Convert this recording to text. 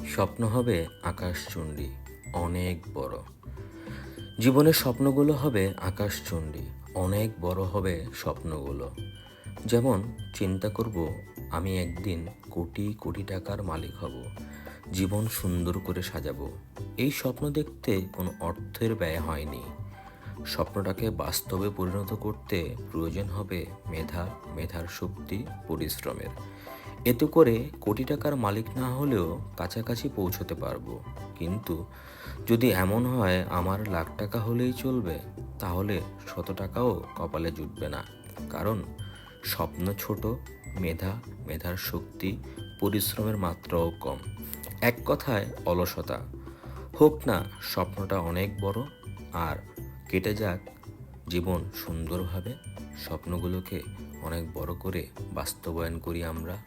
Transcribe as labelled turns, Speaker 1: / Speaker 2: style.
Speaker 1: স্বপ্ন হবে আকাশচুম্বী, অনেক বড়। জীবনের স্বপ্নগুলো হবে আকাশচুম্বী, অনেক বড় হবে স্বপ্নগুলো। যেমন চিন্তা করব আমি একদিন কোটি কোটি টাকার মালিক হব, জীবন সুন্দর করে সাজাবো। এই স্বপ্ন দেখতে কোনো অর্থের ব্যয় হয়নি। স্বপ্নটাকে বাস্তবে পরিণত করতে প্রয়োজন হবে মেধার শক্তি, পরিশ্রমের। এতে করে কোটি টাকার মালিক না হলেও কাছাকাছি পৌঁছতে পারবো। কিন্তু যদি এমন হয় আমার লাখ টাকা হলেই চলবে, তাহলে 100 টাকাও কপালে জুটবে না। কারণ স্বপ্ন ছোট, মেধার শক্তি, পরিশ্রমের মাত্রাও কম। এক কথায় অলসতা। হোক না স্বপ্নটা অনেক বড়, আর কেটে যাক জীবন সুন্দরভাবে। স্বপ্নগুলোকে অনেক বড় করে বাস্তবায়ন করি আমরা।